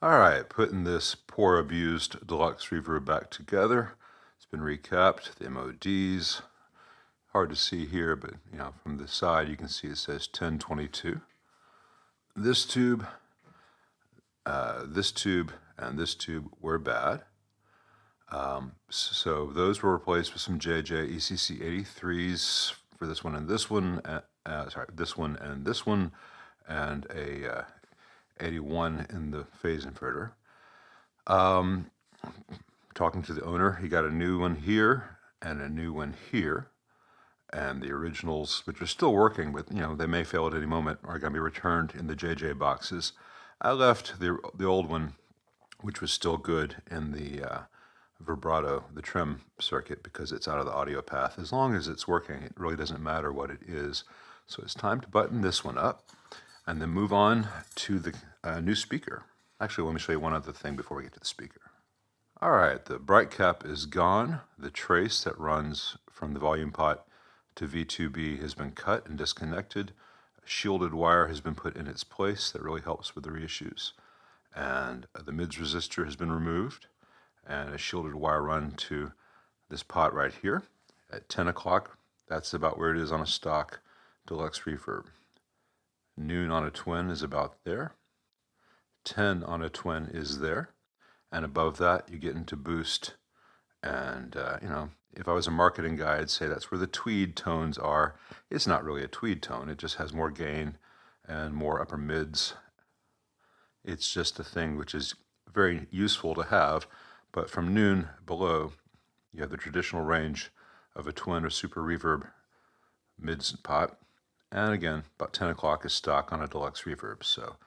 All right, putting this poor abused Deluxe Reverb back together. It's been recapped, the MODs. Hard to see here, but from the side you can see it says 1022. This tube, and this tube were bad. So those were replaced with some JJ ECC 83s for this one and this one. This one and this one, and a 81 in the phase inverter. Talking to the owner, he got a new one here and a new one here, and the originals, which are still working, but they may fail at any moment, are going to be returned in the JJ boxes. I left the old one, which was still good, in the vibrato, the trim circuit, because it's out of the audio path. As long as it's working, it really doesn't matter what it is. So it's time to button this one up and then move on to the new speaker. Actually, let me show you one other thing before we get to the speaker. All right, the bright cap is gone. The trace that runs from the volume pot to V2B has been cut and disconnected. A shielded wire has been put in its place. That really helps with the reissues. And the mids resistor has been removed, and a shielded wire run to this pot right here. At 10 o'clock, that's about where it is on a stock Deluxe Reverb. Noon on a twin is about there. 10 on a twin is there. And above that, you get into boost. And, if I was a marketing guy, I'd say that's where the tweed tones are. It's not really a tweed tone. It just has more gain and more upper mids. It's just a thing which is very useful to have. But from noon below, you have the traditional range of a twin or super reverb mids pot. And again, about 10 o'clock is stock on a Deluxe Reverb. So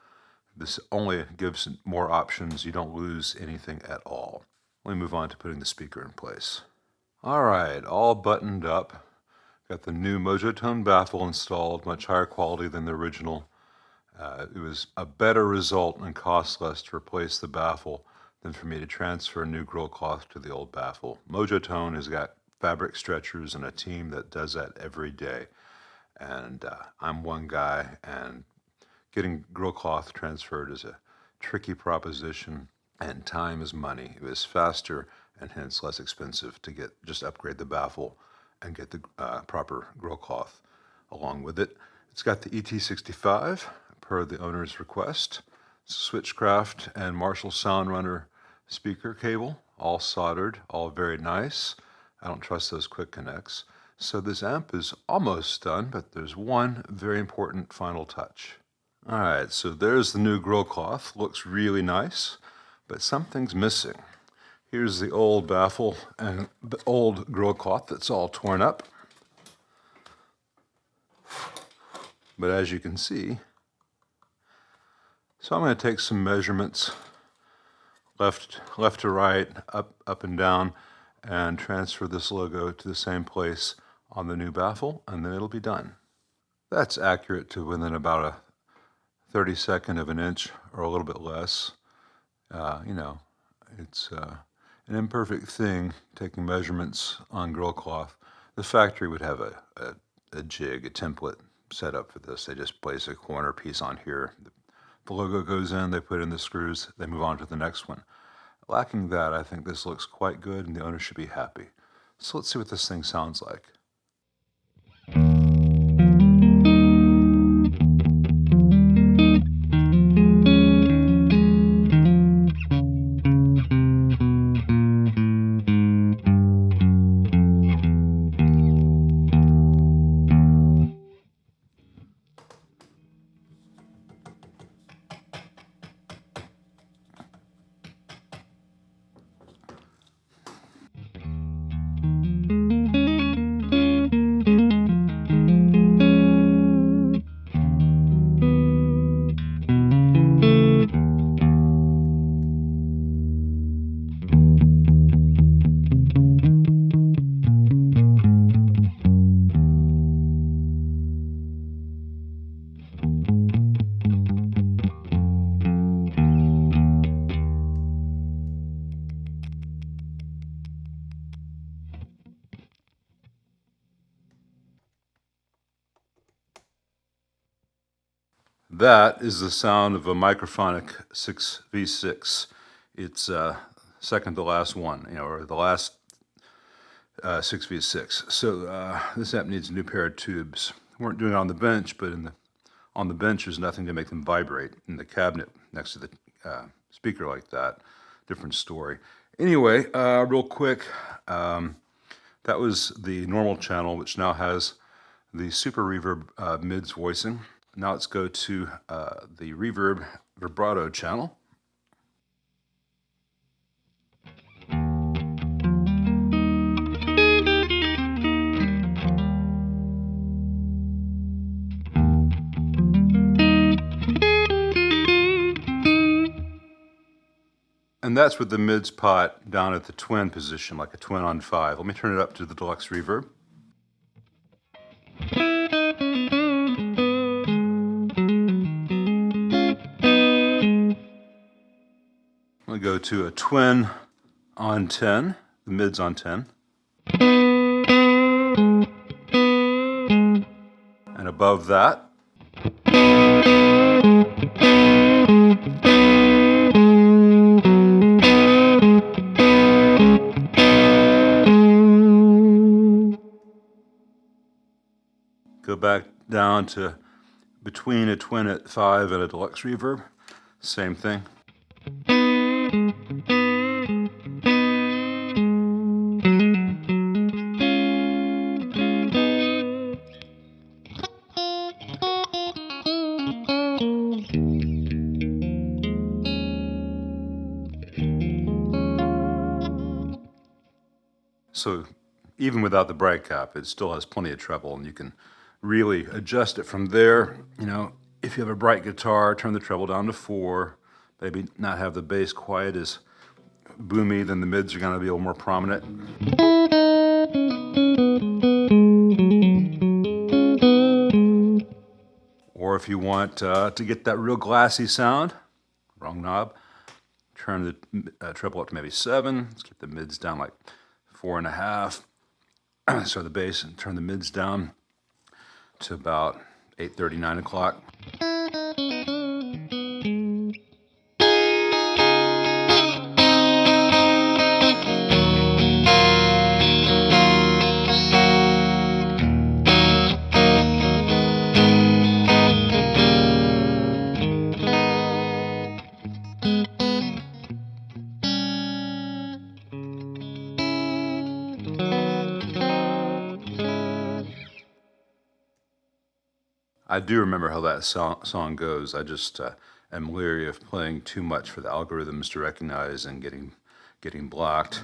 this only gives more options. You don't lose anything at all. Let me move on to putting the speaker in place. All right, all buttoned up. Got the new Mojotone baffle installed, much higher quality than the original. It was a better result and cost less to replace the baffle than for me to transfer a new grill cloth to the old baffle. Mojotone has got fabric stretchers and a team that does that every day. And I'm one guy, and getting grill cloth transferred is a tricky proposition, and time is money. It was faster and hence less expensive to just upgrade the baffle and get the proper grill cloth along with it. It's got the ET65 per the owner's request. Switchcraft and Marshall Sound Runner speaker cable, all soldered, all very nice. I don't trust those quick connects. So this amp is almost done, but there's one very important final touch. All right, so there's the new grill cloth. Looks really nice, but something's missing. Here's the old baffle and the old grill cloth that's all torn up. But as you can see, so I'm going to take some measurements left to right, up and down, and transfer this logo to the same place on the new baffle, and then it'll be done. That's accurate to within about a 32nd of an inch or a little bit less. It's an imperfect thing, taking measurements on grill cloth. The factory would have a jig, a template set up for this. They just place a corner piece on here. The logo goes in, they put in the screws, they move on to the next one. Lacking that, I think this looks quite good and the owner should be happy. So let's see what this thing sounds like. That is the sound of a microphonic 6v6. It's second to last one, or the last 6v6. So this amp needs a new pair of tubes. We weren't doing it on the bench, but on the bench there's nothing to make them vibrate. In the cabinet next to the speaker like that, different story. Anyway, real quick, that was the normal channel, which now has the super reverb mids voicing. Now let's go to the reverb vibrato channel. And that's with the mids pot down at the twin position, like a twin on 5. Let me turn it up to the Deluxe reverb. I'm going to go to a twin on 10, the mids on 10. And above that, go back down to between a twin at 5 and a Deluxe reverb, same thing. So even without the bright cap, it still has plenty of treble, and you can really adjust it from there. If you have a bright guitar, turn the treble down to 4, maybe not have the bass quite as boomy, then the mids are going to be a little more prominent. Or if you want to get that real glassy sound, wrong knob, turn the treble up to maybe 7. Let's keep the mids down like 4.5. So the bass, and turn the mids down to about 8:30, 9 o'clock. I do remember how that song goes. I just am leery of playing too much for the algorithms to recognize and getting blocked.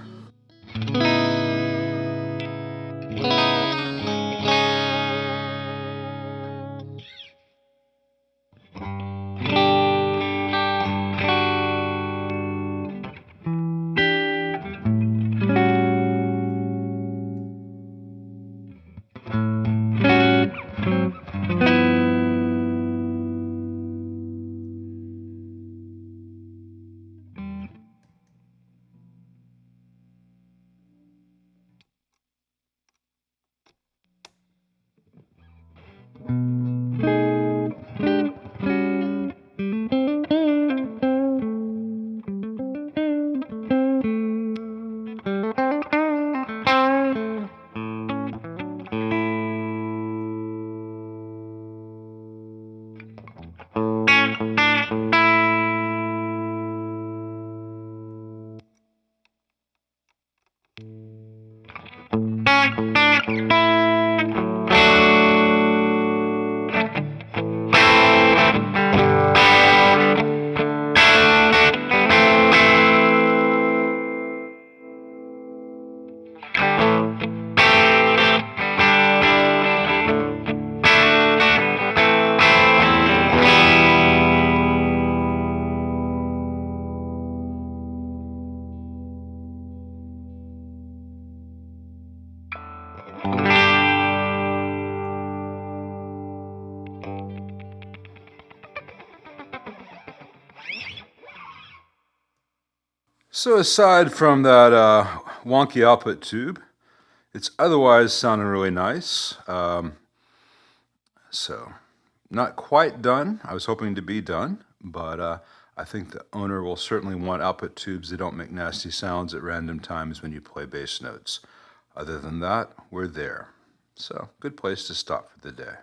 So aside from that wonky output tube, it's otherwise sounding really nice. So Not quite done. I was hoping to be done, but I think the owner will certainly want output tubes that don't make nasty sounds at random times when you play bass notes. Other than that, we're there. So, good place to stop for the day.